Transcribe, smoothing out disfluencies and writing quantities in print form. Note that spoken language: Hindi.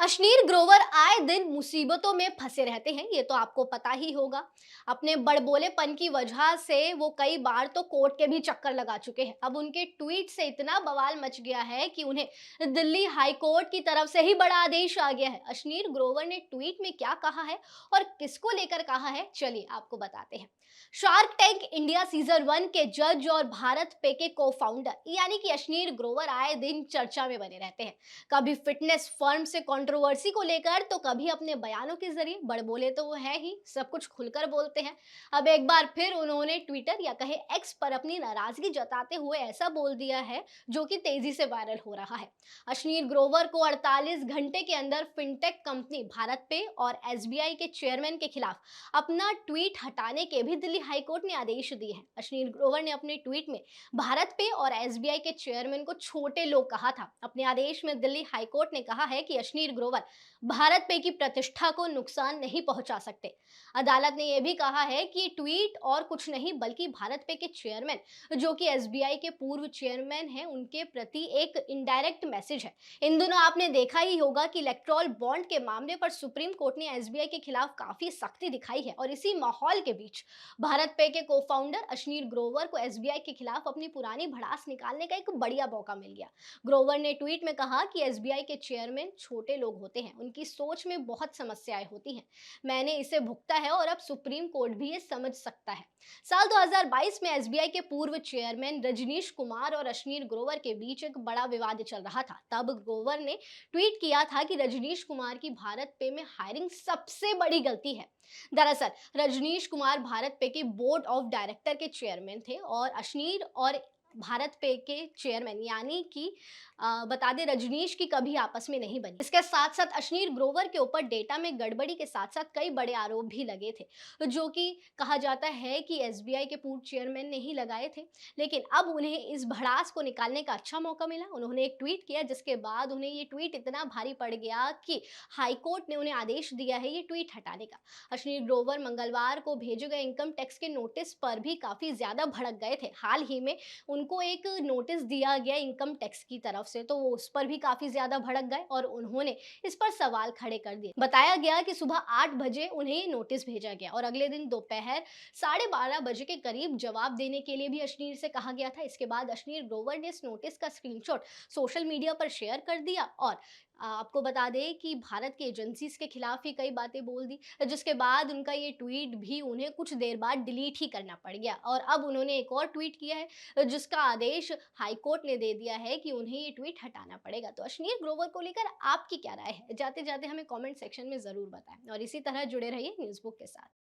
अश्नीर ग्रोवर आए दिन मुसीबतों में फंसे रहते हैं, ये तो आपको पता ही होगा। अपने बड़बोलेपन की वजह से वो कई बार तो कोर्ट के भी चक्कर लगा चुके हैं। अब उनके ट्वीट से इतना बवाल मच गया है कि उन्हें दिल्ली हाई कोर्ट की तरफ से ही बड़ा आदेश आ गया है। अश्नीर ग्रोवर ने ट्वीट में क्या कहा है और किसको लेकर कहा है, चलिए आपको बताते हैं। शार्क टैंक इंडिया सीजन 1 के जज और भारत पे के को फाउंडर यानी कि अश्नीर ग्रोवर आए दिन चर्चा में बने रहते हैं। कभी फिटनेस फर्म से कंट्रोवर्सी को लेकर तो कभी अपने बयानों के जरिए बड़बोले तो वो है ही, सब कुछ खुलकर बोलते हैं। अब एक बार फिर उन्होंने ट्विटर या कहे एक्स पर अपनी नाराजगी जताते हुए ऐसा बोल दिया है जो कि तेजी से वायरल हो रहा है। अश्नीर ग्रोवर को 48 घंटे के अंदर फिनटेक कंपनी भारत पे और एसबीआई के चेयरमैन के खिलाफ अपना ट्वीट हटाने के भी दिल्ली हाईकोर्ट ने आदेश दिए हैं। अश्नीर ग्रोवर ने अपने ट्वीट में भारत पे और एसबीआई के चेयरमैन को छोटे लोग कहा था। अपने आदेश में दिल्ली हाईकोर्ट ने कहा है कि अश्नीर ग्रोवर भारत पे की प्रतिष्ठा को नुकसान नहीं पहुंचा सकते। अदालत ने यह भी कहा है कि ट्वीट और कुछ नहीं बल्कि भारत पे के चेयरमैन जो कि एसबीआई के पूर्व चेयरमैन हैं उनके प्रति एक इनडायरेक्ट मैसेज है। इन दिनों आपने देखा ही होगा कि इलेक्ट्रॉल बॉन्ड के मामले पर सुप्रीम कोर्ट ने एसबीआई के खिलाफ काफी सख्ती दिखाई है और इसी माहौल के बीच भारत पे के को फाउंडर अश्नीर ग्रोवर को एसबीआई के खिलाफ अपनी पुरानी भड़ास निकालने का एक बढ़िया मौका मिल गया। ग्रोवर ने ट्वीट में कहा कि एसबीआई के चेयरमैन छोटे लोग होते हैं, उनकी सोच में बहुत समस्याएं होती हैं। मैंने इसे भुगता है और अब सुप्रीम कोर्ट भी ये समझ सकता है। साल 2022 में एसबीआई के पूर्व चेयरमैन रजनीश कुमार और अश्नीर ग्रोवर के बीच एक बड़ा विवाद चल रहा था। तब ग्रोवर ने ट्वीट किया था कि रजनीश कुमार की भारत पे में हायरिंग सबसे बड़ी गलती है। दरअसल रजनीश कुमार भारत पे के बोर्ड ऑफ डायरेक्टर के चेयरमैन थे और अश्नीर और भारत पे के चेयरमैन यानी कि बता दें रजनीश की कभी आपस में नहीं बनी। इसके साथ साथ अश्नीर ग्रोवर के ऊपर डेटा में गड़बड़ी के साथ साथ कई बड़े आरोप भी लगे थे जो कि कहा जाता है कि एसबीआई के पूर्व चेयरमैन ने ही लगाए थे। लेकिन अब उन्हें इस भड़ास को निकालने का अच्छा मौका मिला। उन्होंने एक ट्वीट किया जिसके बाद उन्हें ये ट्वीट इतना भारी पड़ गया कि हाईकोर्ट ने उन्हें आदेश दिया है ये ट्वीट हटाने का। अश्लील ग्रोवर मंगलवार को भेजे गए इनकम टैक्स के नोटिस पर भी काफी ज्यादा भड़क गए थे। हाल ही में उनको एक नोटिस दिया गया इनकम टैक्स की तरफ से, तो वो उस पर भी काफी ज्यादा भड़क गए और उन्होंने इस पर सवाल खड़े कर दिए। बताया गया कि सुबह 8 बजे उन्हें ये नोटिस भेजा गया और अगले दिन दोपहर 12:30 बजे के करीब जवाब देने के लिए भी अश्लील से कहा गया था। इसके बाद अश्लील ग्रोवर ने इस नोटिस का स्क्रीनशॉट सोशल मीडिया पर शेयर कर दिया और आपको बता दें कि भारत की एजेंसीज के खिलाफ ही कई बातें बोल दी, जिसके बाद उनका ये ट्वीट भी उन्हें कुछ देर बाद डिलीट ही करना पड़ गया और अब उन्होंने एक और ट्वीट किया है जिसका आदेश हाईकोर्ट ने दे दिया है कि उन्हें ये ट्वीट हटाना पड़ेगा। तो अश्लील ग्रोवर को लेकर आपकी क्या राय है? जाते जाते हमें कमेंट सेक्शन में जरूर बताएं और इसी तरह जुड़े रहिए न्यूज़ बुक के साथ।